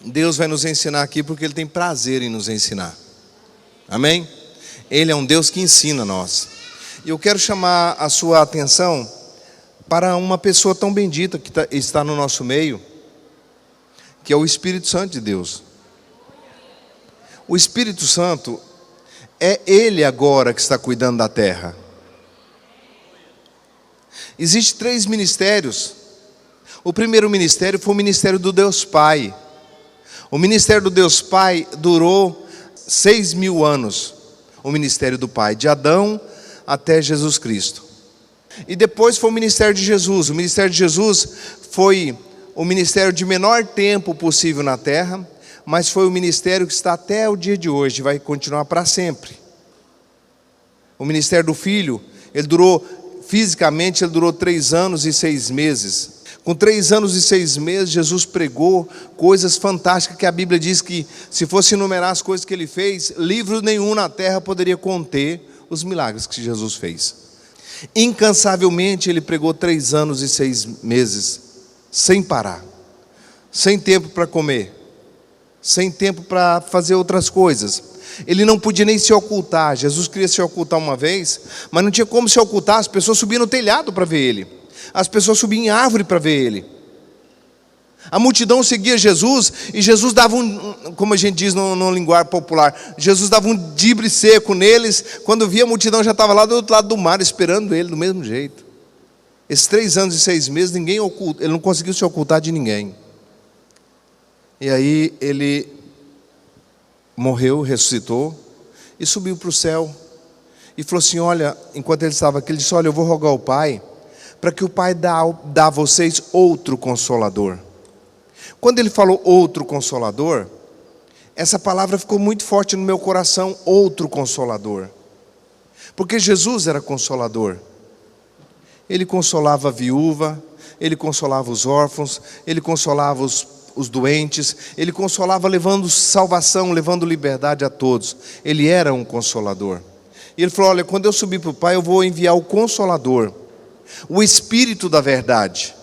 Deus vai nos ensinar aqui porque Ele tem prazer em nos ensinar. Amém? Ele é um Deus que ensina nós. E eu quero chamar a sua atenção para uma pessoa tão bendita que está no nosso meio, que é o Espírito Santo de Deus. O Espírito Santo é Ele agora que está cuidando da terra. Existem 3 ministérios. O primeiro ministério foi o ministério do Deus Pai. O ministério do Deus Pai durou 6.000 anos. O ministério do Pai, de Adão até Jesus Cristo. E depois foi o ministério de Jesus. O ministério de Jesus foi o ministério de menor tempo possível na terra, mas foi o ministério que está até o dia de hoje, vai continuar para sempre. O ministério do Filho, fisicamente ele durou 3 anos e 6 meses. Com 3 anos e 6 meses, Jesus pregou coisas fantásticas que a Bíblia diz que, se fosse enumerar as coisas que ele fez, livro nenhum na terra poderia conter os milagres que Jesus fez. Incansavelmente ele pregou 3 anos e 6 meses, sem parar, sem tempo para comer, sem tempo para fazer outras coisas. Ele não podia nem se ocultar. Jesus queria se ocultar uma vez, mas não tinha como se ocultar. As pessoas subiam no telhado para ver ele. As pessoas subiam em árvore para ver ele. A multidão seguia Jesus, e Jesus dava como a gente diz no linguagem popular, Jesus dava um dibre seco neles. Quando via, a multidão já estava lá do outro lado do mar, esperando ele do mesmo jeito. Esses 3 anos e 6 meses, ele não conseguiu se ocultar de ninguém. E aí ele morreu, ressuscitou e subiu para o céu. E falou assim, olha, enquanto ele estava aqui, ele disse, olha, eu vou rogar ao Pai, para que o Pai dá a vocês outro Consolador. Quando ele falou outro Consolador, essa palavra ficou muito forte no meu coração, outro Consolador. Porque Jesus era Consolador. Ele consolava a viúva, ele consolava os órfãos, ele consolava os doentes, ele consolava levando salvação, levando liberdade a todos. Ele era um Consolador. E ele falou, olha, quando eu subir para o Pai, eu vou enviar o Consolador, o Espírito da verdade.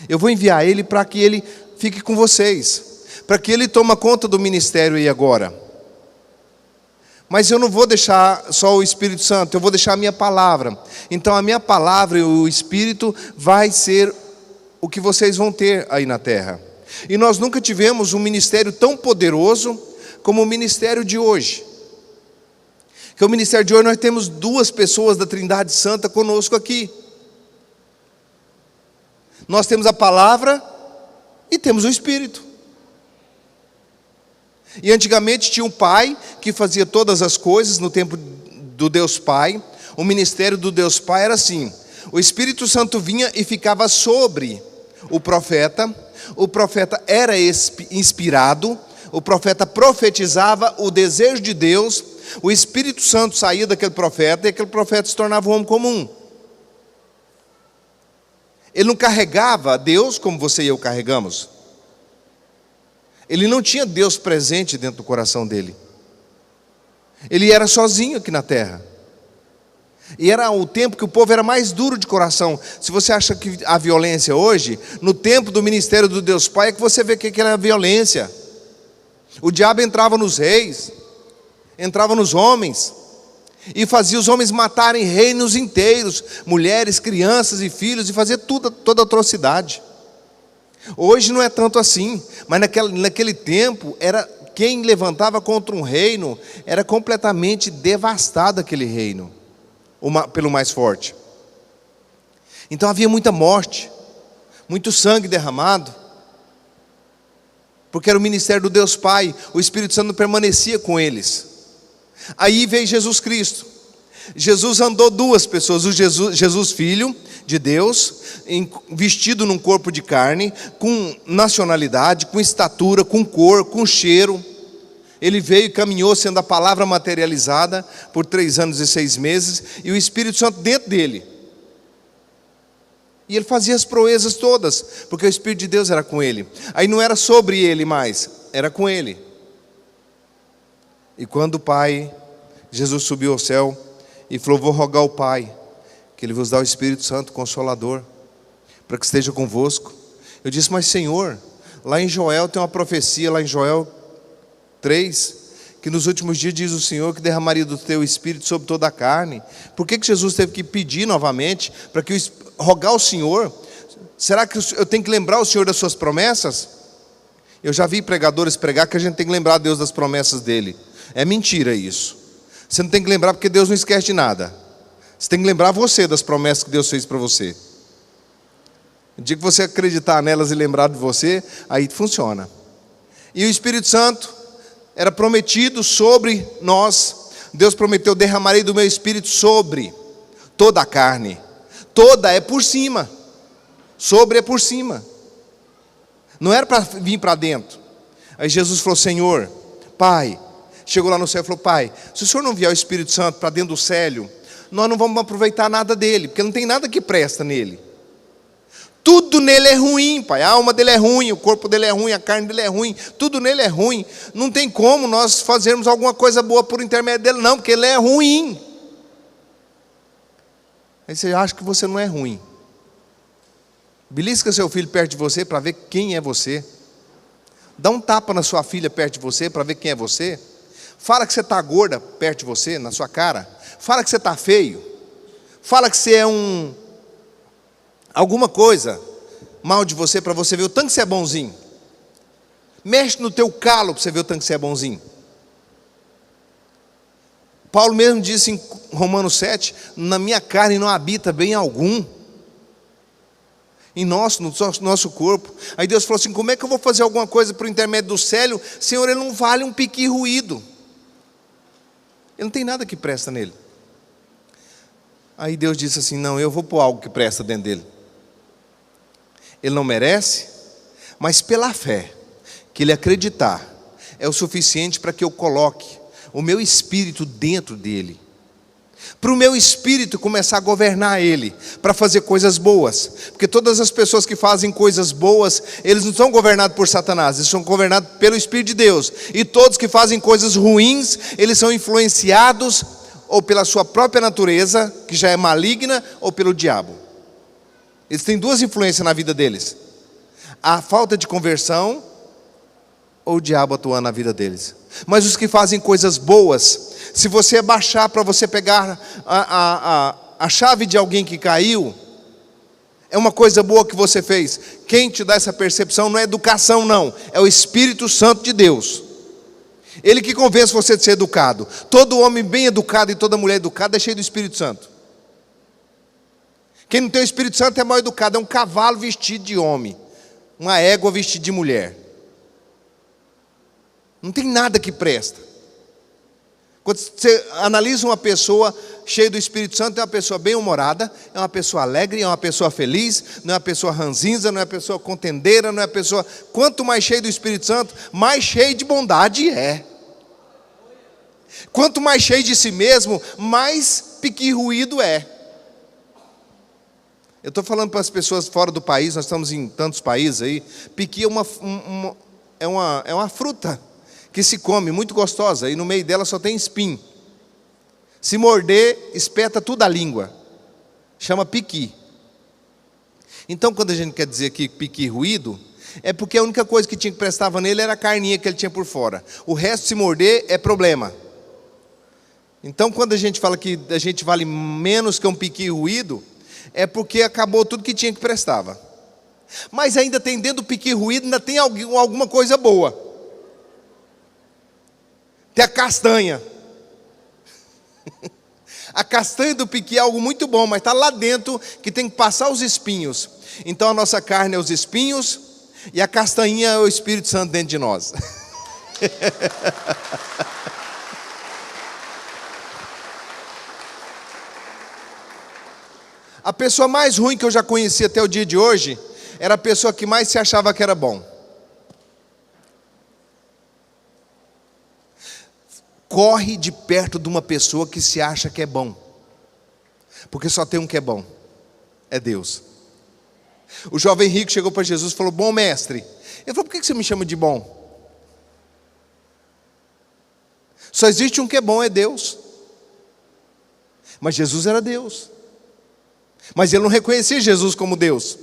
Eu vou enviar ele para que ele fique com vocês, para que ele tome conta do ministério aí agora. Mas eu não vou deixar só o Espírito Santo, eu vou deixar a minha palavra. Então a minha palavra e o Espírito vai ser o que vocês vão ter aí na terra. E nós nunca tivemos um ministério tão poderoso como o ministério de hoje. Que o ministério de hoje nós temos 2 pessoas da Trindade Santa conosco aqui. Nós temos a palavra e temos o Espírito. E antigamente tinha um Pai que fazia todas as coisas no tempo do Deus Pai. O ministério do Deus Pai era assim: o Espírito Santo vinha e ficava sobre o profeta. O profeta era inspirado, o profeta profetizava o desejo de Deus. O Espírito Santo saía daquele profeta e aquele profeta se tornava um homem comum. Ele não carregava Deus como você e eu carregamos. Ele não tinha Deus presente dentro do coração dele. Ele era sozinho aqui na terra. E era o tempo que o povo era mais duro de coração. Se você acha que a violência hoje, no tempo do ministério do Deus Pai, é que você vê que era a violência. O diabo entrava nos reis, entrava nos homens, e fazia os homens matarem reinos inteiros, mulheres, crianças e filhos, e fazia toda atrocidade. Hoje não é tanto assim, mas naquele tempo, quem levantava contra um reino, era completamente devastado aquele reino, pelo mais forte. Então havia muita morte, muito sangue derramado, porque era o ministério do Deus Pai, o Espírito Santo permanecia com eles. Aí veio Jesus Cristo. Jesus andou 2 pessoas, o Jesus Filho de Deus, vestido num corpo de carne, com nacionalidade, com estatura, com cor, com cheiro. Ele veio e caminhou sendo a palavra materializada por 3 anos e 6 meses, e o Espírito Santo dentro dele. E ele fazia as proezas todas, porque o Espírito de Deus era com ele. Aí não era sobre ele mais, era com ele. E quando o Pai, Jesus subiu ao céu e falou, vou rogar ao Pai, que Ele vos dá o Espírito Santo Consolador, para que esteja convosco. Eu disse, mas Senhor, Lá em Joel tem uma profecia, lá em Joel 3, que nos últimos dias diz o Senhor que derramaria do teu espírito sobre toda a carne. Por que Jesus teve que pedir novamente, para que rogar ao Senhor? Será que eu tenho que lembrar o Senhor das suas promessas? Eu já vi pregadores pregar que a gente tem que lembrar a Deus das promessas dele. É mentira isso. Você não tem que lembrar, porque Deus não esquece de nada. Você tem que lembrar você das promessas que Deus fez para você. O dia que você acreditar nelas e lembrar de você, aí funciona. E o Espírito Santo era prometido sobre nós. Deus prometeu: derramarei do meu Espírito sobre toda a carne. Toda é por cima, sobre é por cima. Não era para vir para dentro. Aí Jesus falou: Senhor, Pai, chegou lá no céu e falou: Pai, se o Senhor não enviar o Espírito Santo para dentro do célio, nós não vamos aproveitar nada dele, porque não tem nada que presta nele. Tudo nele é ruim, Pai. A alma dele é ruim, o corpo dele é ruim, a carne dele é ruim, tudo nele é ruim. Não tem como nós fazermos alguma coisa boa por intermédio dele, não, porque ele é ruim. Aí você acha que você não é ruim. Belisca seu filho perto de você para ver quem é você. Dá um tapa na sua filha perto de você para ver quem é você. Fala que você está gorda perto de você, na sua cara. Fala que você está feio. Fala que você é alguma coisa mal de você, para você ver o tanto que você é bonzinho. Mexe no teu calo para você ver o tanto que você é bonzinho. Paulo mesmo disse em Romanos 7, na minha carne não habita bem algum. No nosso corpo. Aí Deus falou assim: como é que eu vou fazer alguma coisa por intermédio do célio? Senhor, ele não vale um piqui ruído. Ele não tem nada que presta nele. Aí Deus disse assim: não, eu vou pôr algo que presta dentro dele. Ele não merece, mas pela fé que ele acreditar, é o suficiente para que eu coloque o meu espírito dentro dele, para o meu espírito começar a governar ele, para fazer coisas boas. Porque todas as pessoas que fazem coisas boas, eles não são governados por Satanás, eles são governados pelo Espírito de Deus. E todos que fazem coisas ruins, eles são influenciados ou pela sua própria natureza, que já é maligna, ou pelo diabo. Eles têm duas influências na vida deles: a falta de conversão ou o diabo atuando na vida deles. Mas os que fazem coisas boas, se você abaixar para você pegar a chave de alguém que caiu, é uma coisa boa que você fez. Quem te dá essa percepção não é educação, não, é o Espírito Santo de Deus. Ele que convence você de ser educado. Todo homem bem educado e toda mulher educada é cheio do Espírito Santo. Quem não tem o Espírito Santo é mal educado, é um cavalo vestido de homem, uma égua vestida de mulher. Não tem nada que presta. Quando você analisa uma pessoa cheia do Espírito Santo, é uma pessoa bem-humorada, é uma pessoa alegre, é uma pessoa feliz, não é uma pessoa ranzinza, não é uma pessoa contendeira, não é uma pessoa... Quanto mais cheio do Espírito Santo, mais cheio de bondade é. Quanto mais cheio de si mesmo, mais piqui-ruído é. Eu estou falando para as pessoas fora do país, nós estamos em tantos países aí. Piqui é uma fruta que se come, muito gostosa, e no meio dela só tem espinho. Se morder, espeta tudo a língua. Chama piqui. Então, quando a gente quer dizer aqui piqui ruído, é porque a única coisa que tinha que prestava nele era a carninha que ele tinha por fora. O resto, se morder, é problema. Então, quando a gente fala que a gente vale menos que um piqui ruído, é porque acabou tudo que tinha que prestava. Mas ainda tem dentro do piqui ruído, ainda tem alguma coisa boa. Tem a castanha. A castanha do piqui é algo muito bom, mas está lá dentro que tem que passar os espinhos. Então a nossa carne é os espinhos e a castanhinha é o Espírito Santo dentro de nós. A pessoa mais ruim que eu já conheci até o dia de hoje era a pessoa que mais se achava que era bom. Corre de perto de uma pessoa que se acha que é bom, porque só tem um que é bom, é Deus. O jovem rico chegou para Jesus e falou: bom mestre. Ele falou: por que você me chama de bom? Só existe um que é bom, é Deus. Mas Jesus era Deus. Mas ele não reconhecia Jesus como Deus.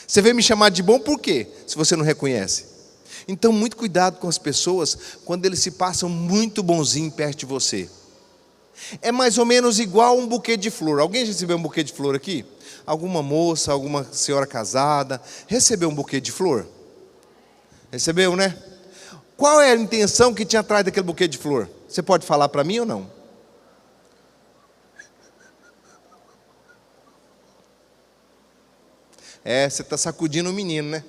Você veio me chamar de bom por quê? Se você não reconhece. Então, muito cuidado com as pessoas quando eles se passam muito bonzinho perto de você. É mais ou menos igual um buquê de flor. Alguém já recebeu um buquê de flor aqui? Alguma moça, alguma senhora casada recebeu um buquê de flor? Recebeu, né? Qual é a intenção que tinha atrás daquele buquê de flor? Você pode falar para mim ou não? Você está sacudindo o menino, né?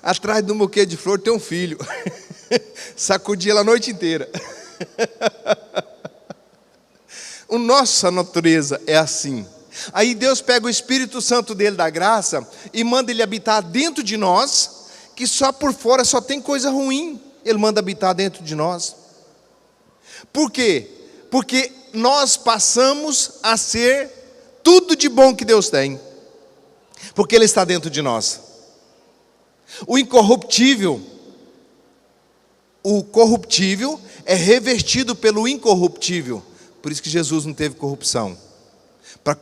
Atrás do buquê de flor tem um filho. Sacudi ela a noite inteira. A nossa natureza é assim. Aí Deus pega o Espírito Santo dele da graça e manda ele habitar dentro de nós, que só por fora só tem coisa ruim. Ele manda habitar dentro de nós. Por quê? Porque nós passamos a ser tudo de bom que Deus tem. Porque Ele está dentro de nós. O incorruptível, o corruptível é revestido pelo incorruptível. Por isso que Jesus não teve corrupção, para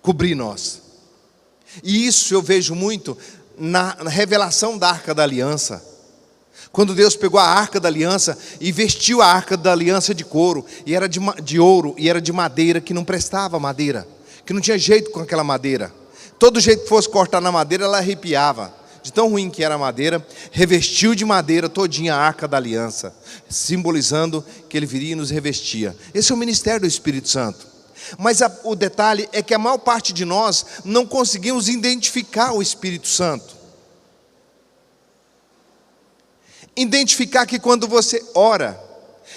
cobrir nós. E isso eu vejo muito na revelação da Arca da Aliança. Quando Deus pegou a Arca da Aliança e vestiu a Arca da Aliança de couro, e era de ouro, e era de madeira que não prestava madeira, que não tinha jeito com aquela madeira. Todo jeito que fosse cortar na madeira, ela arrepiava. De tão ruim que era a madeira, revestiu de madeira todinha a Arca da Aliança, simbolizando que Ele viria e nos revestia. Esse é o ministério do Espírito Santo. Mas o detalhe é que a maior parte de nós não conseguimos identificar o Espírito Santo. Identificar que quando você ora,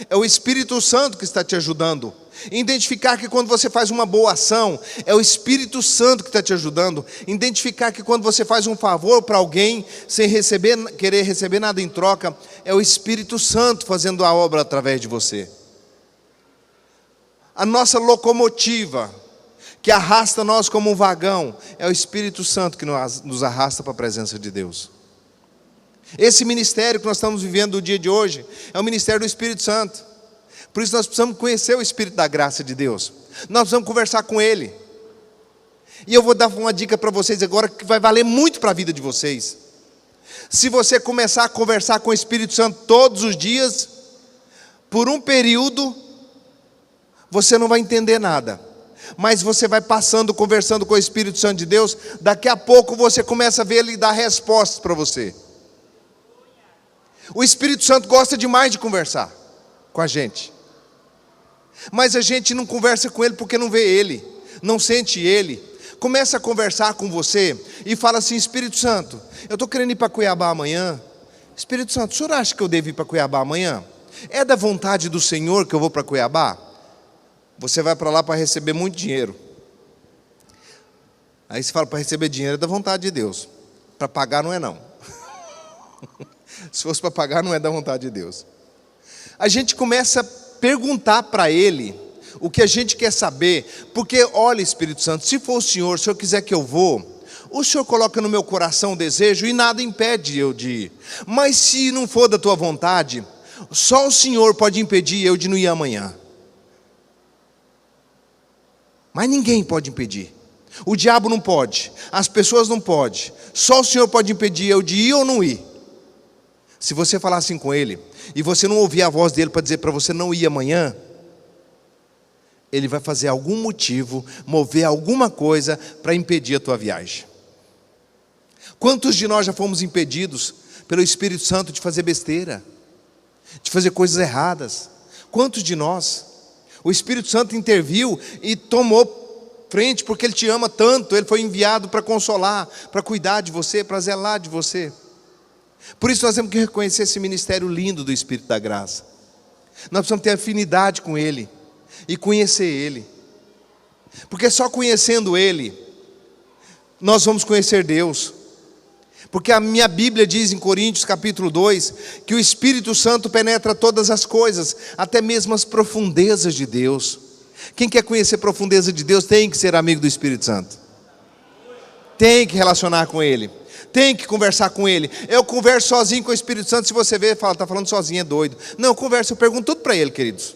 é o Espírito Santo que está te ajudando. Identificar que quando você faz uma boa ação, é o Espírito Santo que está te ajudando. Identificar que quando você faz um favor para alguém, sem querer receber nada em troca, é o Espírito Santo fazendo a obra através de você. A nossa locomotiva, que arrasta nós como um vagão, é o Espírito Santo que nos arrasta para a presença de Deus. Esse ministério que nós estamos vivendo no dia de hoje, é o ministério do Espírito Santo. Por isso nós precisamos conhecer o Espírito da graça de Deus. Nós precisamos conversar com Ele. E eu vou dar uma dica para vocês agora, que vai valer muito para a vida de vocês. Se você começar a conversar com o Espírito Santo todos os dias, por um período, você não vai entender nada. Mas você vai passando, conversando com o Espírito Santo de Deus, daqui a pouco você começa a ver Ele dar respostas para você. O Espírito Santo gosta demais de conversar com a gente. Mas a gente não conversa com Ele porque não vê Ele, não sente Ele. Começa a conversar com você e fala assim: Espírito Santo, eu estou querendo ir para Cuiabá amanhã. Espírito Santo, o senhor acha que eu devo ir para Cuiabá amanhã? É da vontade do Senhor que eu vou para Cuiabá? Você vai para lá para receber muito dinheiro. Aí você fala: para receber dinheiro é da vontade de Deus, para pagar não é não. Se fosse para pagar, não é da vontade de Deus. A gente começa a perguntar para Ele o que a gente quer saber, porque olha, Espírito Santo, se for o Senhor quiser que eu vou, o Senhor coloca no meu coração o desejo e nada impede eu de ir. Mas se não for da tua vontade, só o Senhor pode impedir eu de não ir amanhã. Mas ninguém pode impedir. O diabo não pode, as pessoas não podem, só o Senhor pode impedir eu de ir ou não ir. Se você falar assim com Ele, e você não ouvir a voz dele para dizer para você não ir amanhã, Ele vai fazer algum motivo, mover alguma coisa para impedir a tua viagem. Quantos de nós já fomos impedidos pelo Espírito Santo de fazer besteira, de fazer coisas erradas? Quantos de nós? O Espírito Santo interviu e tomou frente porque Ele te ama tanto. Ele foi enviado para consolar, para cuidar de você, para zelar de você. Por isso nós temos que reconhecer esse ministério lindo do Espírito da graça. Nós precisamos ter afinidade com Ele e conhecer Ele, porque só conhecendo Ele nós vamos conhecer Deus. Porque a minha Bíblia diz em Coríntios capítulo 2 que o Espírito Santo penetra todas as coisas, até mesmo as profundezas de Deus. Quem quer conhecer a profundeza de Deus tem que ser amigo do Espírito Santo, tem que relacionar com Ele, tem que conversar com Ele. Eu converso sozinho com o Espírito Santo. Se você ver, fala: está falando sozinho, é doido. Não, eu converso, eu pergunto tudo para Ele, queridos.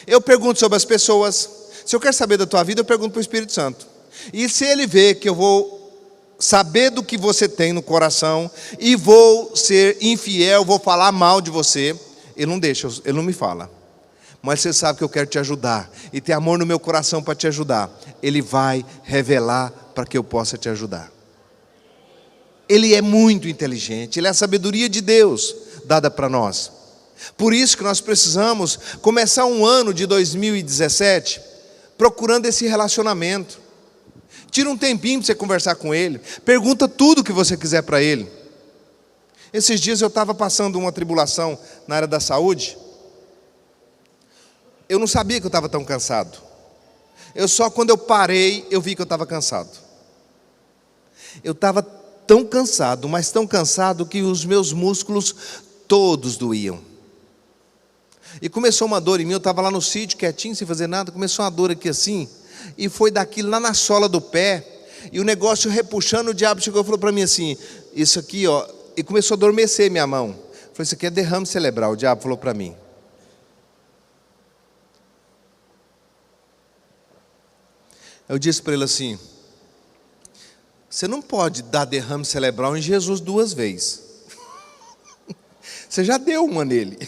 Eu pergunto sobre as pessoas. Se eu quero saber da tua vida, eu pergunto para o Espírito Santo. E se ele vê que eu vou saber do que você tem no coração e vou ser infiel, vou falar mal de você, ele não deixa, ele não me fala. Mas você sabe que eu quero te ajudar e tem amor no meu coração para te ajudar. Ele vai revelar para que eu possa te ajudar. Ele é muito inteligente, ele é a sabedoria de Deus dada para nós. Por isso que nós precisamos começar um ano de 2017 procurando esse relacionamento. Tira um tempinho para você conversar com ele. Pergunta tudo o que você quiser para ele. Esses dias eu estava passando uma tribulação na área da saúde. Eu não sabia que eu estava tão cansado. Só quando eu parei, eu vi que eu estava cansado. Eu estava tão cansado, mas tão cansado que os meus músculos todos doíam. E começou uma dor em mim, eu estava lá no sítio, quietinho, sem fazer nada, começou uma dor aqui assim, e foi daquilo lá na sola do pé, e o negócio repuxando, o diabo chegou e falou para mim assim, isso aqui ó, e começou a adormecer minha mão. Eu falei, isso aqui é derrame cerebral, o diabo falou para mim. Eu disse para ele assim, você não pode dar derrame cerebral em Jesus 2 vezes. Você já deu uma nele.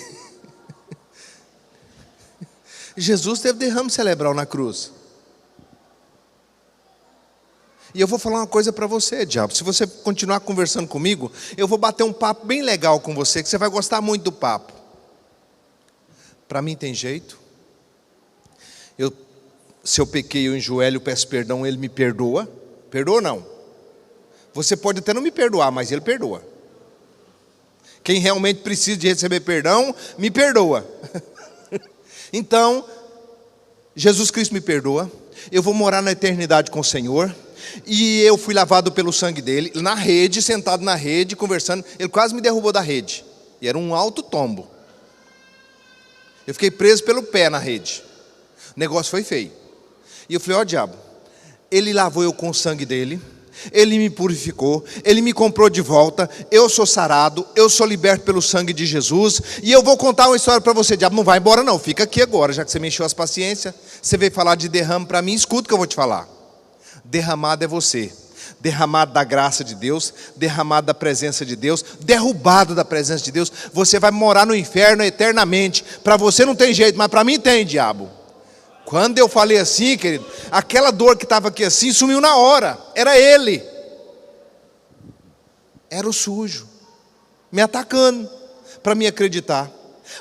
Jesus teve derrame cerebral na cruz. E eu vou falar uma coisa para você, diabo. Se você continuar conversando comigo, eu vou bater um papo bem legal com você, que você vai gostar muito do papo. Para mim tem jeito. Se eu pequei, eu enjoelho, peço perdão, ele me perdoa. Perdoa ou não? Você pode até não me perdoar, mas ele perdoa. Quem realmente precisa de receber perdão, me perdoa. Então, Jesus Cristo me perdoa. Eu vou morar na eternidade com o Senhor. E eu fui lavado pelo sangue dele, na rede, sentado na rede, conversando. Ele quase me derrubou da rede. E era um alto tombo. Eu fiquei preso pelo pé na rede. O negócio foi feio. E eu falei, ó diabo, ele lavou eu com o sangue dele, ele me purificou, ele me comprou de volta, eu sou sarado, eu sou liberto pelo sangue de Jesus, e eu vou contar uma história para você, diabo, não vai embora não, fica aqui agora, já que você me encheu as paciências, você veio falar de derrame para mim, escuta o que eu vou te falar. Derramado é você, derramado da graça de Deus, derramado da presença de Deus, derrubado da presença de Deus, você vai morar no inferno eternamente. Para você não tem jeito, mas para mim tem, diabo. Quando eu falei assim, querido, aquela dor que estava aqui assim, sumiu na hora, era ele. Era o sujo, me atacando, para me acreditar.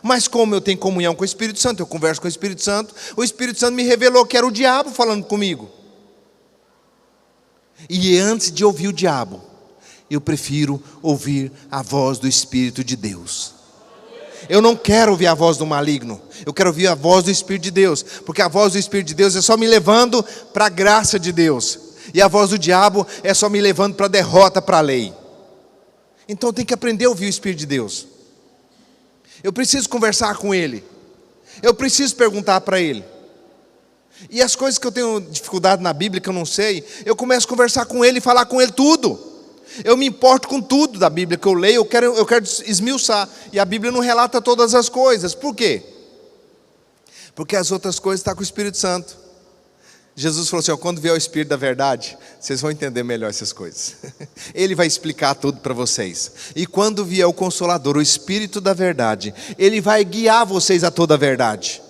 Mas como eu tenho comunhão com o Espírito Santo, eu converso com o Espírito Santo me revelou que era o diabo falando comigo. E antes de ouvir o diabo, eu prefiro ouvir a voz do Espírito de Deus. Eu não quero ouvir a voz do maligno, eu quero ouvir a voz do Espírito de Deus, porque a voz do Espírito de Deus é só me levando para a graça de Deus, e a voz do diabo é só me levando para a derrota, para a lei. Então eu tenho que aprender a ouvir o Espírito de Deus. Eu preciso conversar com ele, eu preciso perguntar para ele. E as coisas que eu tenho dificuldade na Bíblia, que eu não sei, eu começo a conversar com ele e falar com ele tudo. Eu me importo com tudo da Bíblia que eu leio, eu quero esmiuçar. E a Bíblia não relata todas as coisas. Por quê? Porque as outras coisas estão com o Espírito Santo. Jesus falou assim, ó, quando vier o Espírito da verdade, vocês vão entender melhor essas coisas. Ele vai explicar tudo para vocês. E quando vier o Consolador, o Espírito da verdade, ele vai guiar vocês a toda a verdade.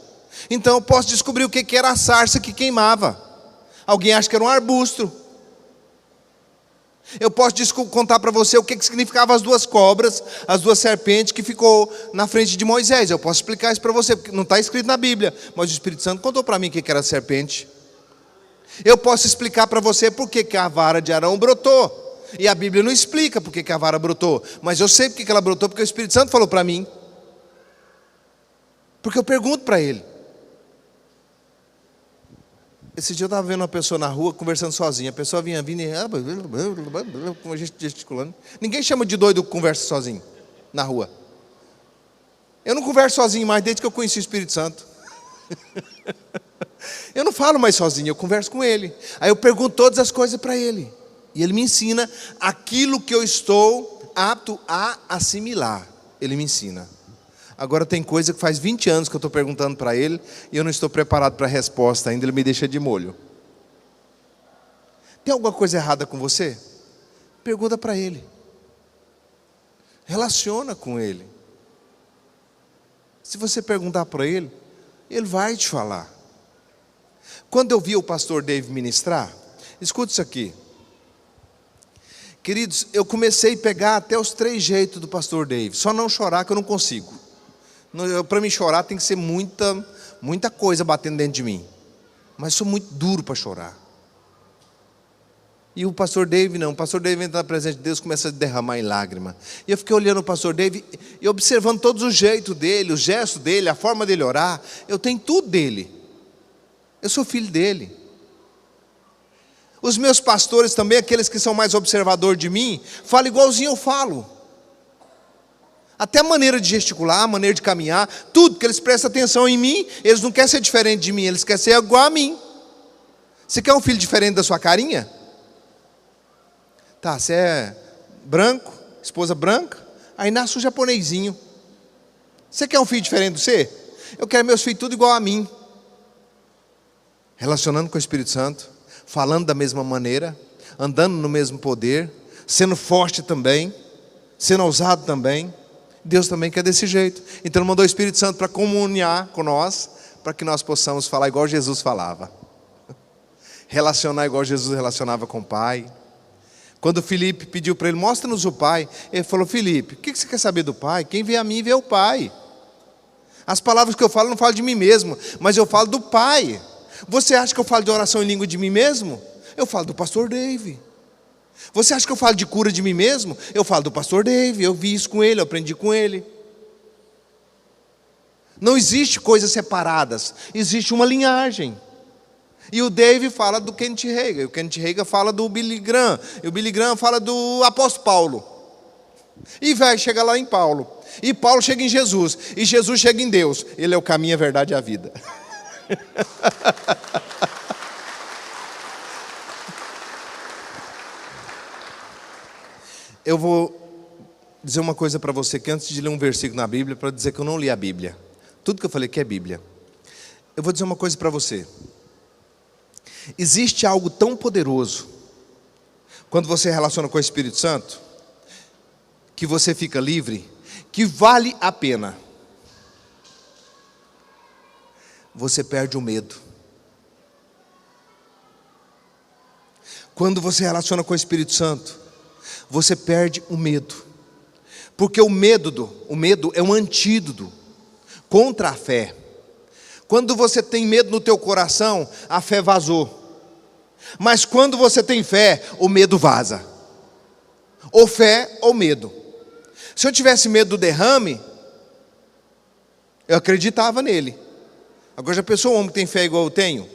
Então eu posso descobrir o que era a sarça que queimava. Alguém acha que era um arbusto. Eu posso contar para você o que significavam as 2 cobras, as 2 serpentes que ficou na frente de Moisés. Eu posso explicar isso para você, porque não está escrito na Bíblia, mas o Espírito Santo contou para mim o que era a serpente. Eu posso explicar para você por que a vara de Arão brotou. E a Bíblia não explica por que a vara brotou, mas eu sei por que ela brotou, porque o Espírito Santo falou para mim. Porque eu pergunto para ele. Esse dia eu estava vendo uma pessoa na rua conversando sozinha. A pessoa vinha vindo e com a gente gesticulando. Ninguém chama de doido que conversa sozinho na rua. Eu não converso sozinho mais desde que eu conheci o Espírito Santo. Eu não falo mais sozinho, eu converso com ele. Aí eu pergunto todas as coisas para ele. E ele me ensina aquilo que eu estou apto a assimilar. Ele me ensina. Agora tem coisa que faz 20 anos que eu estou perguntando para ele e eu não estou preparado para a resposta ainda, ele me deixa de molho. Tem alguma coisa errada com você? Pergunta para ele. Relaciona com ele. Se você perguntar para ele, ele vai te falar. Quando eu vi o pastor Dave ministrar, escuta isso aqui. Queridos, eu comecei a pegar até os 3 jeitos do pastor Dave. Só não chorar que eu não consigo. Para mim chorar tem que ser muita coisa batendo dentro de mim. Mas sou muito duro para chorar. E o pastor Dave não. O pastor Dave entra na presença de Deus, começa a derramar em lágrima. E eu fiquei olhando o pastor Dave e observando todos os jeitos dele, os gestos dele, a forma dele orar. Eu tenho tudo dele. Eu sou filho dele. Os meus pastores também, aqueles que são mais observadores de mim, falam igualzinho eu falo. Até a maneira de gesticular, a maneira de caminhar, tudo, que eles prestam atenção em mim. Eles não querem ser diferente de mim, eles querem ser igual a mim. Você quer um filho diferente da sua carinha? Tá, você é branco, esposa branca, aí nasce um japonesinho. Você quer um filho diferente de você? Eu quero meus filhos tudo igual a mim. Relacionando com o Espírito Santo, falando da mesma maneira, andando no mesmo poder, sendo forte também, sendo ousado também. Deus também quer desse jeito. Então Ele mandou o Espírito Santo para comunhar com nós, para que nós possamos falar igual Jesus falava. Relacionar igual Jesus relacionava com o Pai. Quando Filipe pediu para ele, mostra-nos o Pai, ele falou, Filipe, o que você quer saber do Pai? Quem vê a mim vê o Pai. As palavras que eu falo, não falo de mim mesmo, mas eu falo do Pai. Você acha que eu falo de oração em língua de mim mesmo? Eu falo do pastor Dave. Você acha que eu falo de cura de mim mesmo? Eu falo do pastor Dave, eu vi isso com ele, eu aprendi com ele. Não existe coisas separadas, existe uma linhagem. E o Dave fala do Kenneth Hagin, e o Kenneth Hagin fala do Billy Graham, e o Billy Graham fala do apóstolo Paulo. E vai chegar lá em Paulo, e Paulo chega em Jesus, e Jesus chega em Deus. Ele é o caminho, a verdade e a vida. Eu vou dizer uma coisa para você, que antes de ler um versículo na Bíblia, para dizer que eu não li a Bíblia. Tudo que eu falei aqui é Bíblia. Eu vou dizer uma coisa para você. Existe algo tão poderoso, quando você relaciona com o Espírito Santo, que você fica livre, que vale a pena. Você perde o medo. Quando você relaciona com o Espírito Santo, você perde o medo. Porque o medo é um antídoto contra a fé. Quando você tem medo no teu coração, a fé vazou. Mas quando você tem fé, o medo vaza. Ou fé ou medo. Se eu tivesse medo do derrame, eu acreditava nele. Agora já pensou um homem que tem fé igual eu tenho?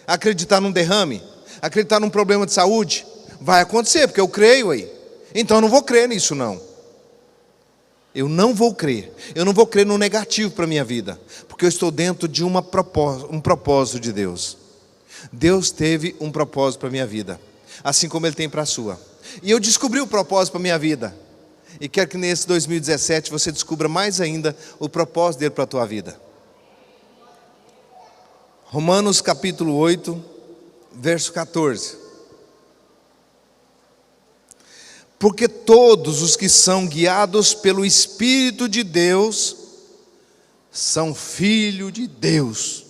Acreditar num derrame? Acreditar num problema de saúde? Vai acontecer, porque eu creio aí. Então eu não vou crer nisso não. Eu não vou crer. Eu não vou crer no negativo para a minha vida. Porque eu estou dentro de um propósito de Deus. Deus teve um propósito para a minha vida. Assim como Ele tem para a sua. E eu descobri o propósito para a minha vida. E quero que nesse 2017 você descubra mais ainda o propósito dele para a tua vida. Romanos capítulo 8, verso 14. Porque todos os que são guiados pelo Espírito de Deus, são filhos de Deus.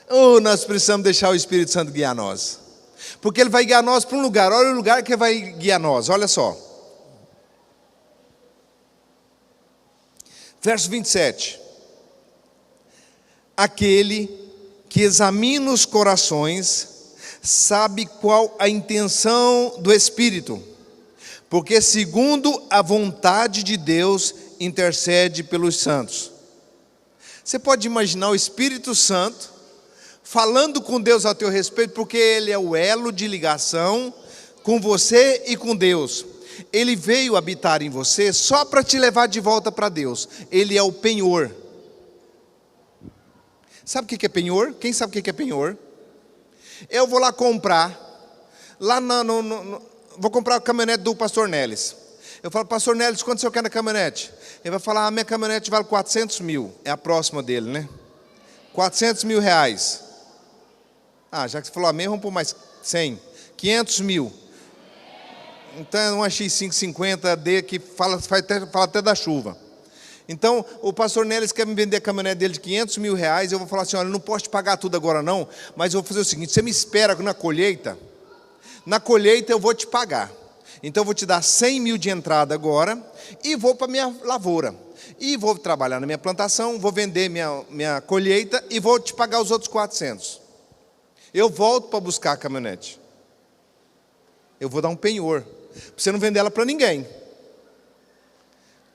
Oh, nós precisamos deixar o Espírito Santo guiar nós. Porque Ele vai guiar nós para um lugar. Olha o lugar que Ele vai guiar nós, olha só. Verso 27. Aquele que examina os corações, sabe qual a intenção do Espírito, porque segundo a vontade de Deus intercede pelos santos. Você pode imaginar o Espírito Santo falando com Deus a teu respeito, porque Ele é o elo de ligação com você e com Deus. Ele veio habitar em você só para te levar de volta para Deus. Ele é o penhor. Sabe o que é penhor? Quem sabe o que é penhor? Eu vou lá comprar, vou comprar a caminhonete do pastor Nelis. Eu falo, pastor Nelis, quanto você quer na caminhonete? Ele vai falar, a minha caminhonete vale 400 mil. É a próxima dele, né? 400 mil reais. Já que você falou amém, vamos pôr mais 100. 500 mil. Então é uma X550D que fala até da chuva. Então o pastor Neles quer me vender a caminhonete dele de 500 mil reais. Eu vou falar assim: olha, eu não posso te pagar tudo agora não, mas eu vou fazer o seguinte: você me espera na colheita eu vou te pagar. Então eu vou te dar 100 mil de entrada agora e vou para a minha lavoura. E vou trabalhar na minha plantação, vou vender minha colheita e vou te pagar os outros 400. Eu volto para buscar a caminhonete. Eu vou dar um penhor, para você não vender ela para ninguém.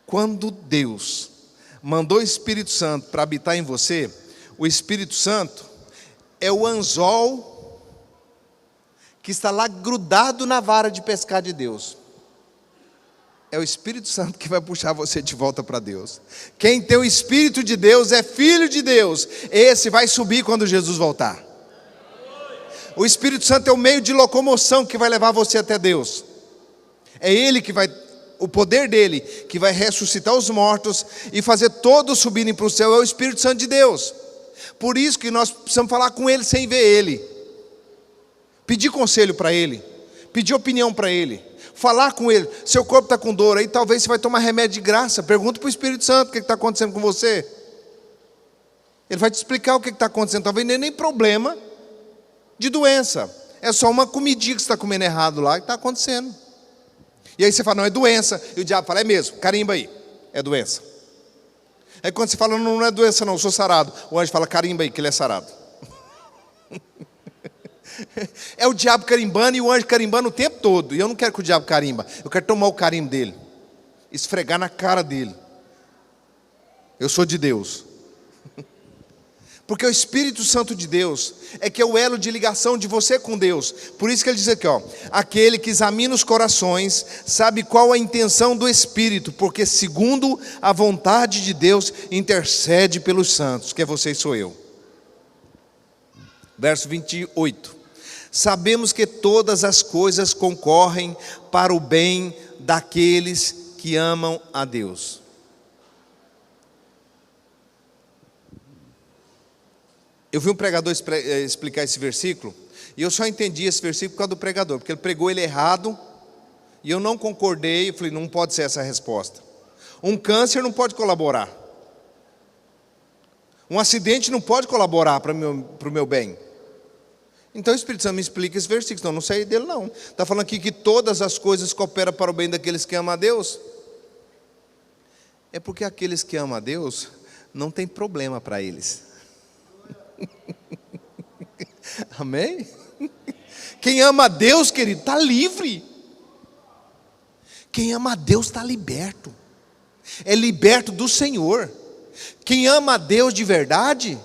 Quando Deus mandou o Espírito Santo para habitar em você, o Espírito Santo é o anzol que está lá grudado na vara de pescar de Deus. É o Espírito Santo que vai puxar você de volta para Deus. Quem tem o Espírito de Deus é filho de Deus. Esse vai subir quando Jesus voltar. O Espírito Santo é o meio de locomoção que vai levar você até Deus. É Ele que vai, o poder dele, que vai ressuscitar os mortos e fazer todos subirem para o céu. É o Espírito Santo de Deus. Por isso que nós precisamos falar com Ele sem ver Ele. Pedir conselho para Ele, pedir opinião para Ele, falar com Ele. Seu corpo está com dor, aí talvez você vai tomar remédio de graça. Pergunta para o Espírito Santo o que está acontecendo com você. Ele vai te explicar o que está acontecendo. Talvez nem problema de doença, é só uma comidinha que você está comendo errado lá que está acontecendo. E aí você fala: não, é doença. E o diabo fala: é mesmo, carimba aí, é doença. Aí quando você fala: não é doença não, eu sou sarado, o anjo fala: carimba aí que ele é sarado. É o diabo carimbando e o anjo carimbando o tempo todo. E eu não quero que o diabo carimba, eu quero tomar o carimbo dele, esfregar na cara dele. Eu sou de Deus. Porque o Espírito Santo de Deus é que é o elo de ligação de você com Deus. Por isso que ele diz aqui, aquele que examina os corações sabe qual a intenção do Espírito, porque segundo a vontade de Deus intercede pelos santos, que é você e sou eu. Verso 28. Sabemos que todas as coisas concorrem para o bem daqueles que amam a Deus. Eu vi um pregador explicar esse versículo, e eu só entendi esse versículo por causa do pregador, porque ele pregou ele errado, e eu não concordei. Eu falei: não pode ser essa a resposta. Um câncer não pode colaborar. Um acidente não pode colaborar para o meu bem. Então o Espírito Santo me explica esse versículo, senão eu não sei dele não. Está falando aqui que todas as coisas cooperam para o bem daqueles que amam a Deus. É porque aqueles que amam a Deus, não tem problema para eles. Amém? Quem ama a Deus, querido, está livre. Quem ama a Deus está liberto. É liberto do Senhor. Quem ama a Deus de verdade.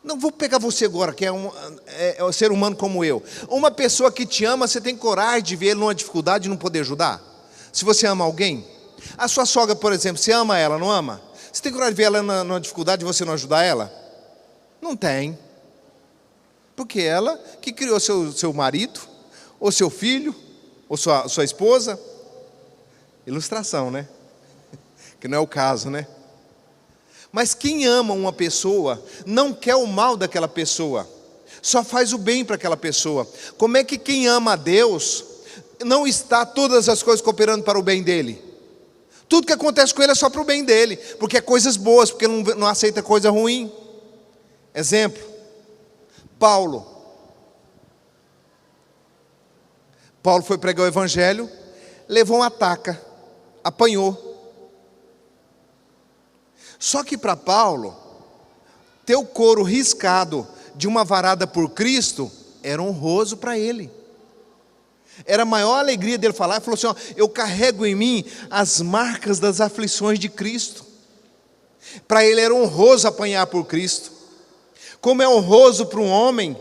Não vou pegar você agora, que é um ser humano como eu. Uma pessoa que te ama, você tem coragem de ver ele numa dificuldade e não poder ajudar? Se você ama alguém, a sua sogra, por exemplo, você ama ela, não ama? Você tem coragem de ver ela numa dificuldade e você não ajudar ela? Não tem. Porque ela que criou seu marido, ou seu filho, ou sua esposa. Ilustração, né? Que não é o caso, né? Mas quem ama uma pessoa não quer o mal daquela pessoa, só faz o bem para aquela pessoa. Como é que quem ama a Deus não está todas as coisas cooperando para o bem dele? Tudo que acontece com ele é só para o bem dele, porque é coisas boas, porque ele não aceita coisa ruim. Exemplo, Paulo foi pregar o evangelho, levou uma taca, apanhou. Só que para Paulo, ter o couro riscado de uma varada por Cristo era honroso para ele. Era a maior alegria dele falar. Ele falou assim: eu carrego em mim as marcas das aflições de Cristo. Para ele era honroso apanhar por Cristo. Como é honroso para um homem,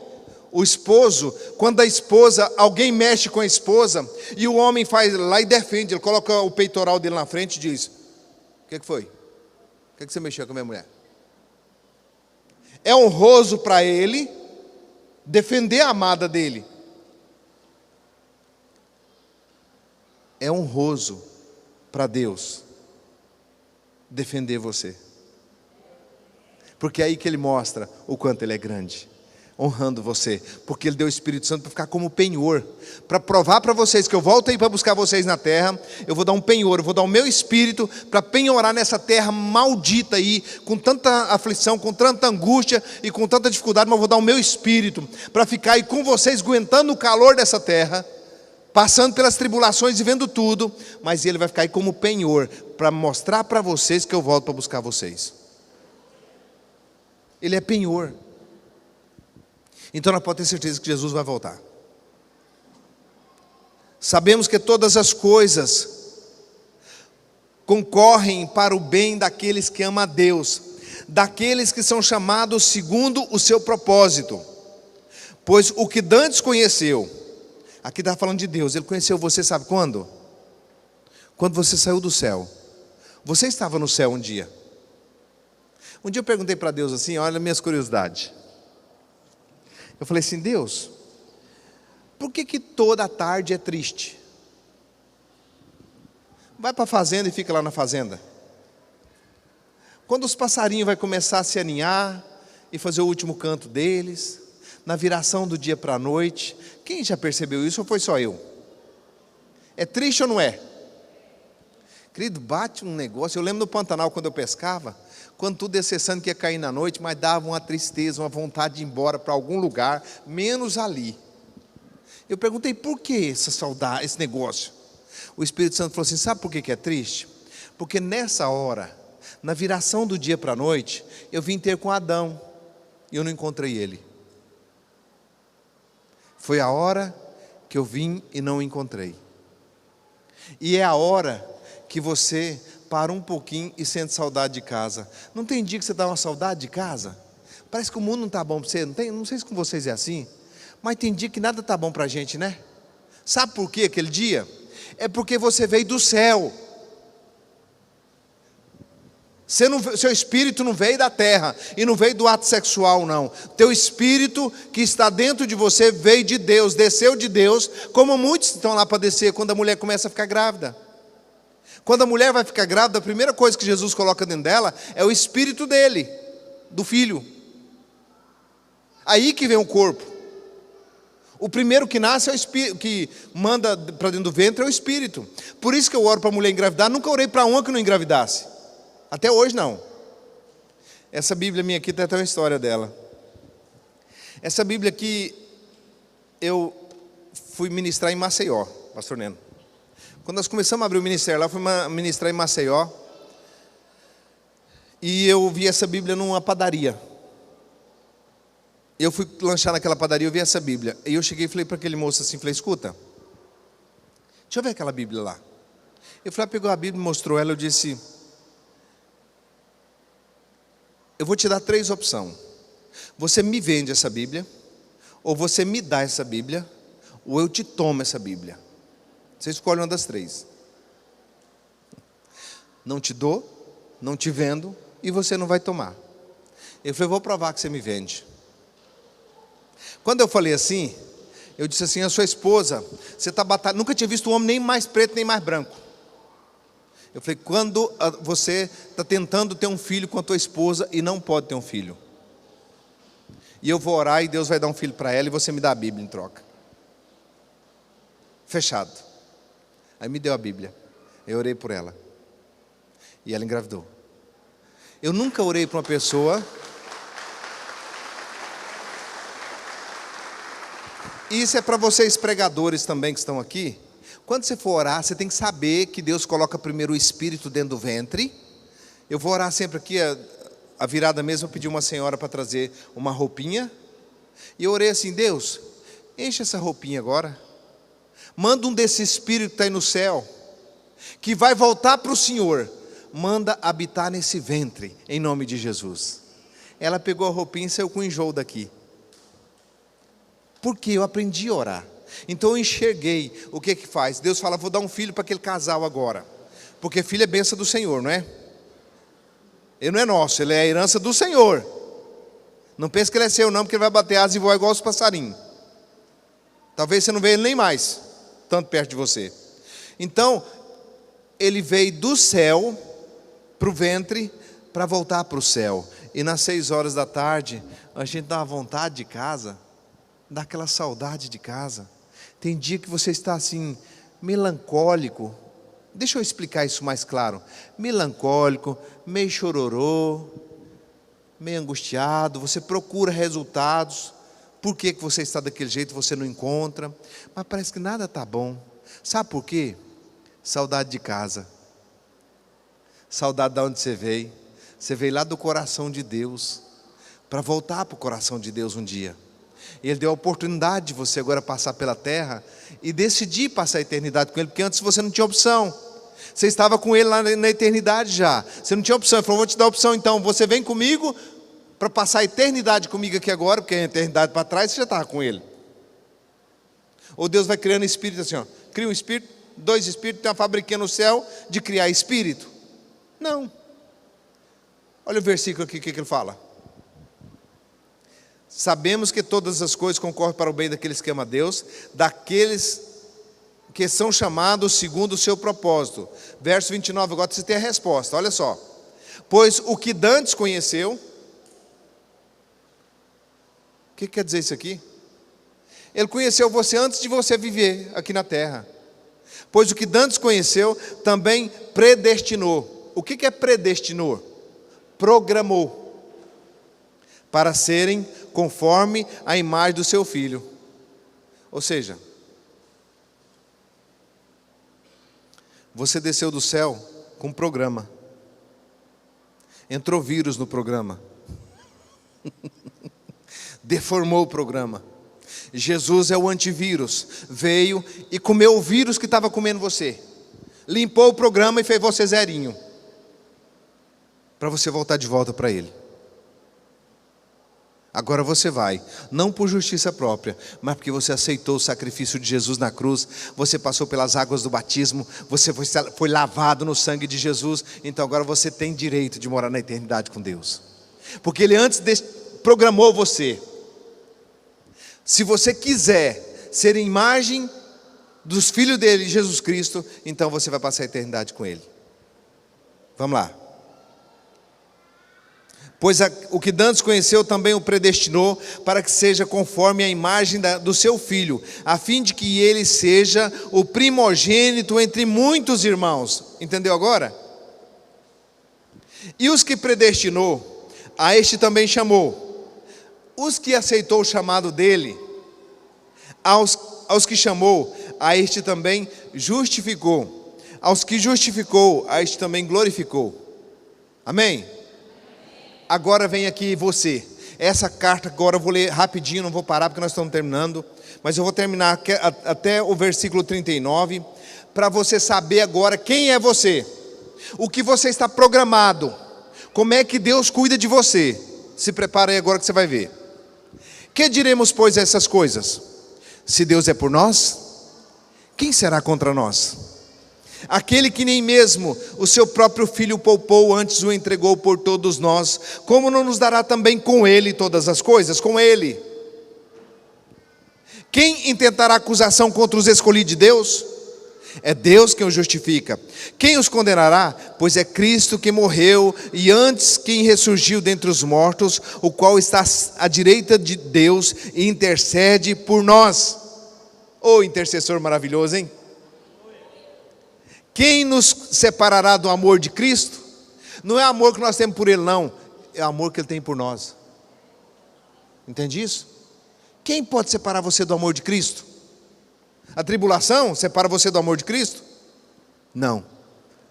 o esposo, quando a esposa, alguém mexe com a esposa, e o homem faz lá e defende, ele coloca o peitoral dele na frente e diz: o que foi? Por que você mexeu com a minha mulher? É honroso para ele defender a amada dele. É honroso para Deus defender você. Porque é aí que Ele mostra o quanto Ele é grande, honrando você, porque Ele deu o Espírito Santo para ficar como penhor, para provar para vocês que eu volto aí para buscar vocês na terra. Eu vou dar um penhor, eu vou dar o meu Espírito para penhorar nessa terra maldita aí, com tanta aflição, com tanta angústia e com tanta dificuldade, mas eu vou dar o meu Espírito para ficar aí com vocês, aguentando o calor dessa terra, passando pelas tribulações e vendo tudo, mas Ele vai ficar aí como penhor, para mostrar para vocês que eu volto para buscar vocês. Ele é penhor. Então nós podemos ter certeza que Jesus vai voltar. Sabemos que todas as coisas concorrem para o bem daqueles que amam a Deus, daqueles que são chamados segundo o seu propósito. Pois o que dantes conheceu, aqui está falando de Deus, Ele conheceu você, sabe quando? Quando você saiu do céu. Você estava no céu um dia. Um dia eu perguntei para Deus assim, olha minhas curiosidades. Eu falei assim, Deus, por que toda tarde é triste? Vai para a fazenda e fica lá na fazenda. Quando os passarinhos vão começar a se aninhar e fazer o último canto deles, na viração do dia para a noite, quem já percebeu isso ou foi só eu? É triste ou não é? Querido, bate um negócio. Eu lembro no Pantanal quando eu pescava, quando tudo ia cessando que ia cair na noite, mas dava uma tristeza, uma vontade de ir embora para algum lugar, menos ali. Eu perguntei, por que essa saudade, esse negócio? O Espírito Santo falou assim, sabe por que é triste? Porque nessa hora, na viração do dia para a noite, eu vim ter com Adão, e eu não encontrei ele. Foi a hora que eu vim e não o encontrei. E é a hora que você para um pouquinho e sente saudade de casa. Não tem dia que você dá uma saudade de casa? Parece que o mundo não está bom para você, não sei se com vocês é assim, mas tem dia que nada está bom para a gente, né? Sabe por quê aquele dia? É porque você veio do céu. Seu espírito não veio da terra, e não veio do ato sexual não. Teu espírito que está dentro de você veio de Deus, desceu de Deus, como muitos estão lá para descer quando a mulher começa a ficar grávida. Quando a mulher vai ficar grávida, a primeira coisa que Jesus coloca dentro dela é o espírito dele, do filho. Aí que vem o corpo. O primeiro que nasce é o espírito, que manda para dentro do ventre é o espírito. Por isso que eu oro para a mulher engravidar. Nunca orei para uma que não engravidasse. Até hoje não. Essa Bíblia minha aqui tem até uma história dela. Essa Bíblia aqui, eu fui ministrar em Maceió, pastor Neno. Quando nós começamos a abrir o ministério lá, fui ministrar em Maceió. E eu vi essa Bíblia numa padaria. Eu fui lanchar naquela padaria, eu vi essa Bíblia. E eu cheguei e falei para aquele moço assim, falei, escuta, deixa eu ver aquela Bíblia lá. Ele falou, pegou a Bíblia e mostrou ela, eu disse, eu vou te dar 3 opções. Você me vende essa Bíblia, ou você me dá essa Bíblia, ou eu te tomo essa Bíblia. Você escolhe uma das 3. Não te dou, não te vendo, e você não vai tomar. Eu falei, vou provar que você me vende. Quando eu falei assim, eu disse assim, a sua esposa, você está batalhando, nunca tinha visto um homem nem mais preto, nem mais branco. Eu falei, quando você está tentando ter um filho com a tua esposa e não pode ter um filho. E eu vou orar e Deus vai dar um filho para ela e você me dá a Bíblia em troca. Fechado. Aí me deu a Bíblia. Eu orei por ela. E ela engravidou. Eu nunca orei para uma pessoa. E isso é para vocês pregadores também que estão aqui. Quando você for orar, você tem que saber que Deus coloca primeiro o espírito dentro do ventre. Eu vou orar sempre aqui, a virada mesmo, eu pedi uma senhora para trazer uma roupinha. E eu orei assim, Deus, enche essa roupinha agora. Manda um desse espírito que está aí no céu, que vai voltar para o Senhor. Manda habitar nesse ventre, em nome de Jesus. Ela pegou a roupinha e saiu com enjoo daqui. Porque eu aprendi a orar. Então eu enxerguei o que faz. Deus fala, vou dar um filho para aquele casal agora. Porque filho é bênção do Senhor, não é? Ele não é nosso, ele é a herança do Senhor. Não pense que ele é seu não, porque ele vai bater asas e voar igual os passarinhos. Talvez você não veja ele nem mais, tanto perto de você. Então, ele veio do céu para o ventre, para voltar para o céu. E nas 6 horas da tarde, a gente dá uma vontade de casa, dá aquela saudade de casa. Tem dia que você está assim, melancólico. Deixa eu explicar isso mais claro. Melancólico, meio chororô, meio angustiado. Você procura resultados. Por que você está daquele jeito, você não encontra? Mas parece que nada está bom. Sabe por quê? Saudade de casa. Saudade de onde você veio. Você veio lá do coração de Deus, para voltar para o coração de Deus um dia. Ele deu a oportunidade de você agora passar pela terra e decidir passar a eternidade com Ele, porque antes você não tinha opção. Você estava com Ele lá na eternidade já. Você não tinha opção. Ele falou, vou te dar a opção então. Você vem comigo para passar a eternidade comigo aqui agora, porque a eternidade para trás você já estava com Ele. Ou Deus vai criando espírito assim, ó. Cria um espírito, 2 espíritos, tem uma fabriquinha no céu de criar espírito. Não. Olha o versículo aqui, o que ele fala. Sabemos que todas as coisas concorrem para o bem daqueles que amam a Deus, daqueles que são chamados segundo o seu propósito. Verso 29, agora você tem a resposta, olha só. Pois o que dantes conheceu, o que quer dizer isso aqui? Ele conheceu você antes de você viver aqui na terra. Pois o que dantes conheceu, também predestinou. O que é predestinou? Programou para serem conforme a imagem do seu filho. Ou seja, você desceu do céu com um programa. Entrou vírus no programa. Deformou o programa. Jesus é o antivírus. Veio e comeu o vírus que estava comendo você. Limpou o programa e fez você zerinho. Para você voltar de volta para Ele. Agora você vai, não por justiça própria, mas porque você aceitou o sacrifício de Jesus na cruz. Você passou pelas águas do batismo, você foi lavado no sangue de Jesus. Então agora você tem direito de morar na eternidade com Deus, porque Ele antes programou você. Se você quiser ser imagem dos filhos dele, Jesus Cristo, então você vai passar a eternidade com Ele. Vamos lá. Pois o que dantes conheceu também o predestinou para que seja conforme a imagem do seu filho, a fim de que ele seja o primogênito entre muitos irmãos. Entendeu agora? E os que predestinou, a este também chamou. Os que aceitou o chamado dele, aos que chamou, a este também justificou. Aos que justificou, a este também glorificou. Amém? Agora vem aqui você. Essa carta agora eu vou ler rapidinho, não vou parar porque nós estamos terminando. Mas eu vou terminar até o versículo 39. Para você saber agora quem é você. O que você está programado. Como é que Deus cuida de você. Se prepara aí agora que você vai ver. Que diremos, pois, essas coisas? Se Deus é por nós, quem será contra nós? Aquele que nem mesmo o seu próprio filho poupou, antes o entregou por todos nós, como não nos dará também com ele todas as coisas? Com ele. Quem intentará acusação contra os escolhidos de Deus? É Deus quem os justifica. Quem os condenará? Pois é Cristo que morreu, e antes quem ressurgiu dentre os mortos, o qual está à direita de Deus e intercede por nós. Ô intercessor maravilhoso, hein? Quem nos separará do amor de Cristo? Não é amor que nós temos por Ele, não. É amor que Ele tem por nós. Entende isso? Quem pode separar você do amor de Cristo? A tribulação separa você do amor de Cristo? Não.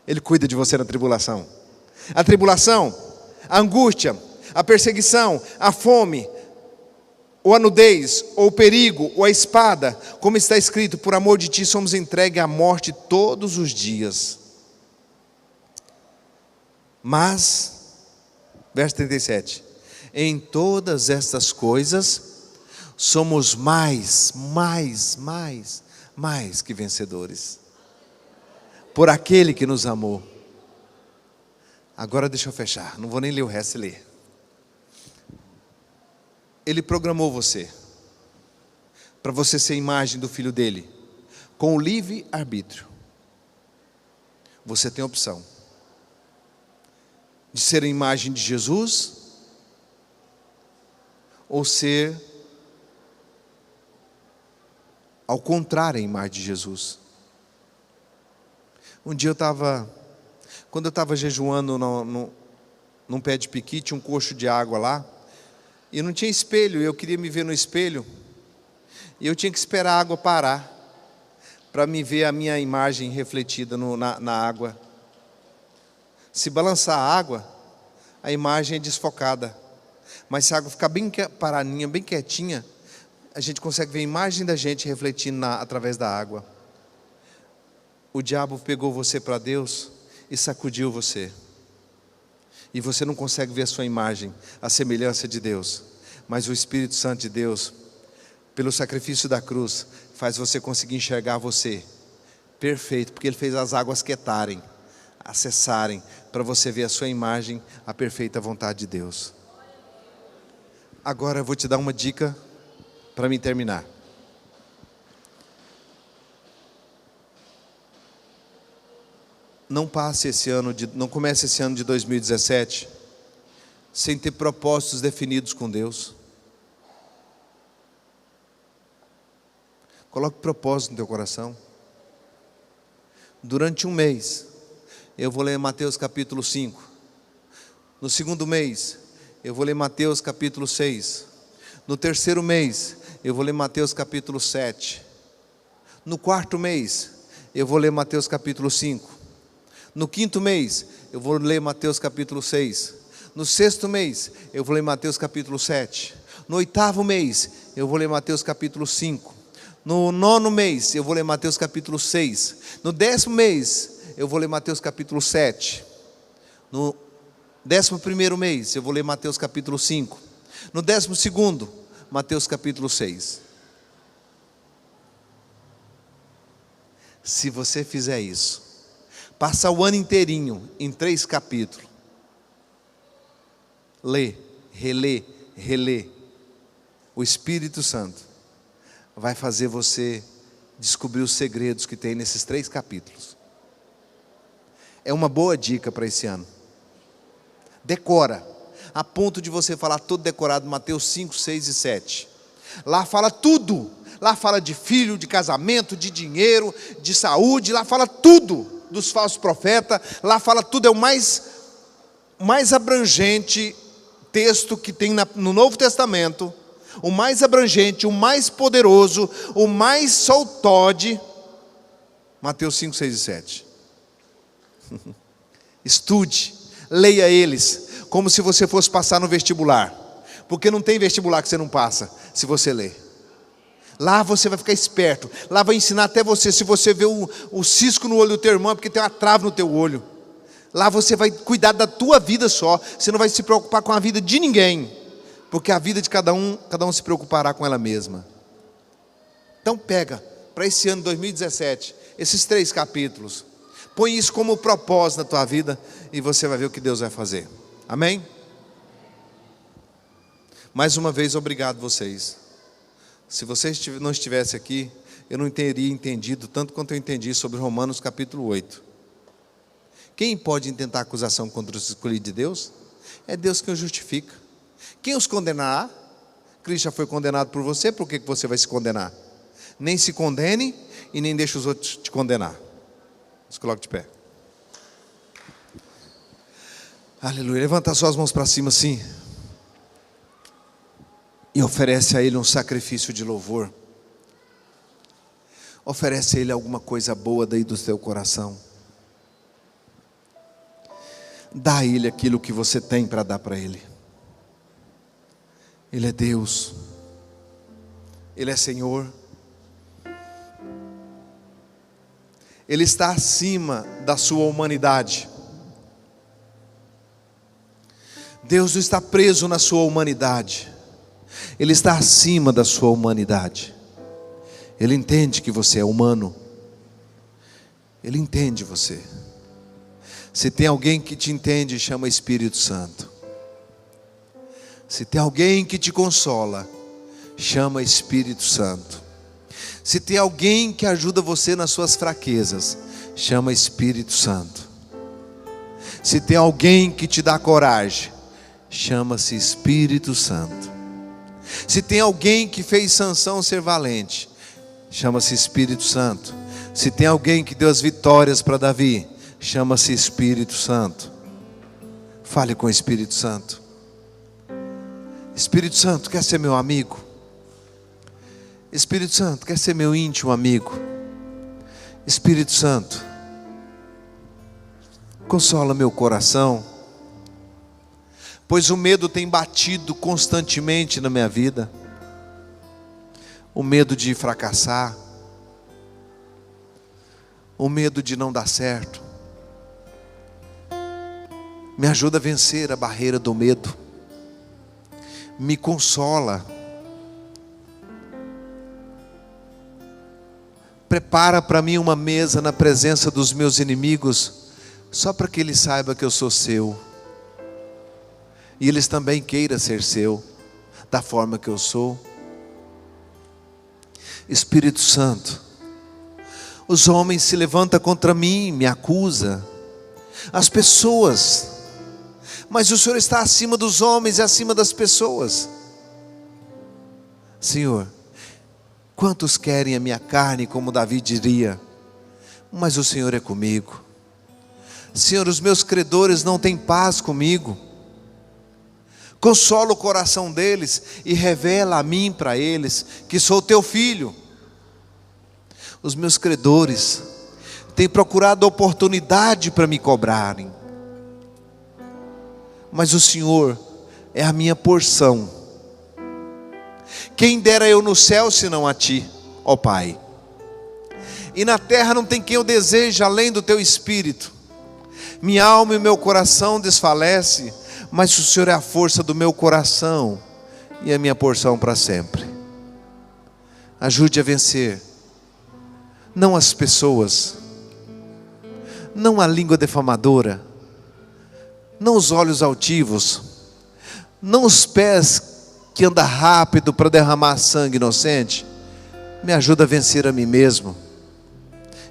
Ele cuida de você na tribulação. A tribulação, a angústia, a perseguição, a fome, ou a nudez, ou o perigo, ou a espada, como está escrito, por amor de ti somos entregues à morte todos os dias. Mas, verso 37, em todas estas coisas, somos mais que vencedores, por aquele que nos amou. Agora deixa eu fechar, não vou nem ler o resto e ler. Ele programou você, para você ser imagem do Filho dele, com o livre arbítrio. Você tem a opção de ser a imagem de Jesus, ou ser ao contrário a imagem de Jesus. Um dia quando eu estava jejuando num pé de piqui, tinha um cocho de água lá, e não tinha espelho, eu queria me ver no espelho, e eu tinha que esperar a água parar, para me ver a minha imagem refletida na água. Se balançar a água, a imagem é desfocada, mas se a água ficar bem paradinha, bem quietinha, a gente consegue ver a imagem da gente refletindo através da água. O diabo pegou você para Deus e sacudiu você, e você não consegue ver a sua imagem, a semelhança de Deus, mas o Espírito Santo de Deus, pelo sacrifício da cruz, faz você conseguir enxergar você perfeito, porque Ele fez as águas quietarem, acessarem, para você ver a sua imagem, a perfeita vontade de Deus. Agora eu vou te dar uma dica para mim terminar. Não comece esse ano de 2017 sem ter propósitos definidos com Deus. Coloque propósito no teu coração. Durante um mês, eu vou ler Mateus capítulo 5. No segundo mês, eu vou ler Mateus capítulo 6. No terceiro mês, eu vou ler Mateus capítulo 7. No quarto mês, eu vou ler Mateus capítulo 5. No quinto mês, eu vou ler Mateus capítulo 6. No sexto mês, eu vou ler Mateus capítulo 7. No oitavo mês, eu vou ler Mateus capítulo 5. No nono mês, eu vou ler Mateus capítulo 6. No 10º mês, eu vou ler Mateus capítulo 7. No 11º mês, eu vou ler Mateus capítulo 5. No 12º, Mateus capítulo 6. Se você fizer isso, passar o ano inteirinho em 3 capítulos, lê, relê, o Espírito Santo vai fazer você descobrir os segredos que tem nesses 3 capítulos. É uma boa dica para esse ano. Decora, a ponto de você falar todo decorado, Mateus 5, 6 e 7. Lá fala tudo, lá fala de filho, de casamento, de dinheiro, de saúde, lá fala tudo dos falsos profetas, lá fala tudo, é o mais abrangente texto que tem no Novo Testamento, o mais abrangente, o mais poderoso, o mais soltode, Mateus 5, 6 e 7. Estude, leia eles, como se você fosse passar no vestibular, porque não tem vestibular que você não passa, se você ler. Lá você vai ficar esperto, lá vai ensinar até você, se você vê o cisco no olho do teu irmão, é porque tem uma trave no teu olho. Lá você vai cuidar da tua vida só, você não vai se preocupar com a vida de ninguém, porque a vida de cada um se preocupará com ela mesma. Então pega, para esse ano 2017, esses 3 capítulos, põe isso como propósito na tua vida, e você vai ver o que Deus vai fazer. Amém? Mais uma vez, obrigado vocês. Se você não estivesse aqui, eu não teria entendido tanto quanto eu entendi sobre Romanos capítulo 8. Quem pode intentar acusação contra os escolhidos de Deus? É Deus que os justifica. Quem os condenará? Cristo já foi condenado por você, por que você vai se condenar? Nem se condene e nem deixe os outros te condenar. Se coloque de pé. Aleluia. Levanta suas mãos para cima assim. E oferece a Ele um sacrifício de louvor. Oferece a Ele alguma coisa boa daí do teu coração. Dá a Ele aquilo que você tem para dar para Ele. Ele é Deus. Ele é Senhor. Ele está acima da sua humanidade. Deus não está preso na sua humanidade. Ele está acima da sua humanidade. Ele entende que você é humano. Ele entende você. Se tem alguém que te entende, chama Espírito Santo. Se tem alguém que te consola, chama Espírito Santo. Se tem alguém que ajuda você nas suas fraquezas, chama Espírito Santo. Se tem alguém que te dá coragem, chama-se Espírito Santo. Se tem alguém que fez Sansão ser valente, chama-se Espírito Santo. Se tem alguém que deu as vitórias para Davi, chama-se Espírito Santo. Fale com o Espírito Santo. Espírito Santo, quer ser meu amigo? Espírito Santo, quer ser meu íntimo amigo? Espírito Santo, consola meu coração, pois o medo tem batido constantemente na minha vida. O medo de fracassar, o medo de não dar certo. Me ajuda a vencer a barreira do medo. Me consola. Prepara para mim uma mesa na presença dos meus inimigos, só para que eles saibam que eu sou seu. E eles também queiram ser seu, da forma que eu sou. Espírito Santo, os homens se levantam contra mim, me acusam. As pessoas, mas o Senhor está acima dos homens e acima das pessoas. Senhor, quantos querem a minha carne, como Davi diria, mas o Senhor é comigo. Senhor, os meus credores não têm paz comigo. Consola o coração deles e revela a mim para eles que sou teu filho. Os meus credores têm procurado oportunidade para me cobrarem, mas o Senhor é a minha porção. Quem dera eu no céu senão a ti, ó Pai. E na terra não tem quem eu deseje além do teu Espírito. Minha alma e meu coração desfalece, mas o Senhor é a força do meu coração e a minha porção para sempre. Ajude a vencer, não as pessoas, não a língua defamadora, não os olhos altivos, não os pés que andam rápido para derramar sangue inocente. Me ajuda a vencer a mim mesmo.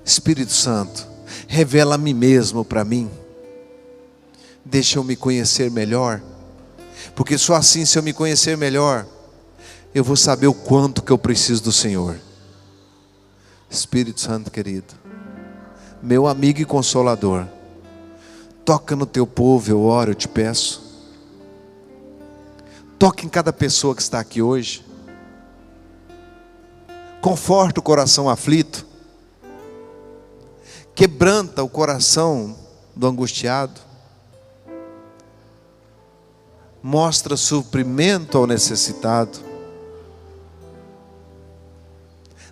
Espírito Santo, revela a mim mesmo para mim. Deixa eu me conhecer melhor, porque só assim, se eu me conhecer melhor, eu vou saber o quanto que eu preciso do Senhor. Espírito Santo querido, meu amigo e consolador, toca no teu povo, eu oro, eu te peço. Toca em cada pessoa que está aqui hoje. Conforta o coração aflito. Quebranta o coração do angustiado. Mostra suprimento ao necessitado.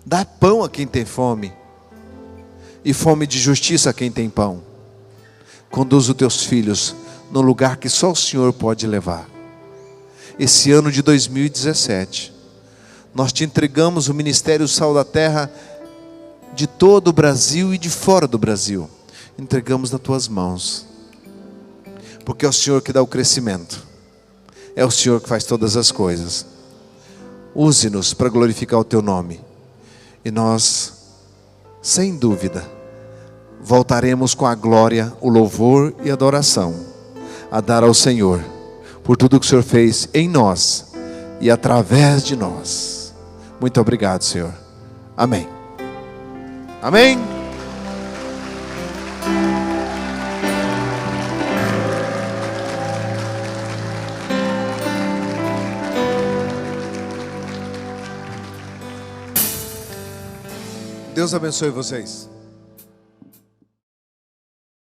Dá pão a quem tem fome, e fome de justiça a quem tem pão. Conduz os teus filhos no lugar que só o Senhor pode levar. Esse ano de 2017, nós te entregamos o Ministério Sal da Terra de todo o Brasil e de fora do Brasil. Entregamos nas tuas mãos, porque é o Senhor que dá o crescimento. É o Senhor que faz todas as coisas. Use-nos para glorificar o teu nome. E nós, sem dúvida, voltaremos com a glória, o louvor e a adoração a dar ao Senhor por tudo que o Senhor fez em nós e através de nós. Muito obrigado, Senhor. Amém. Amém. Deus abençoe vocês.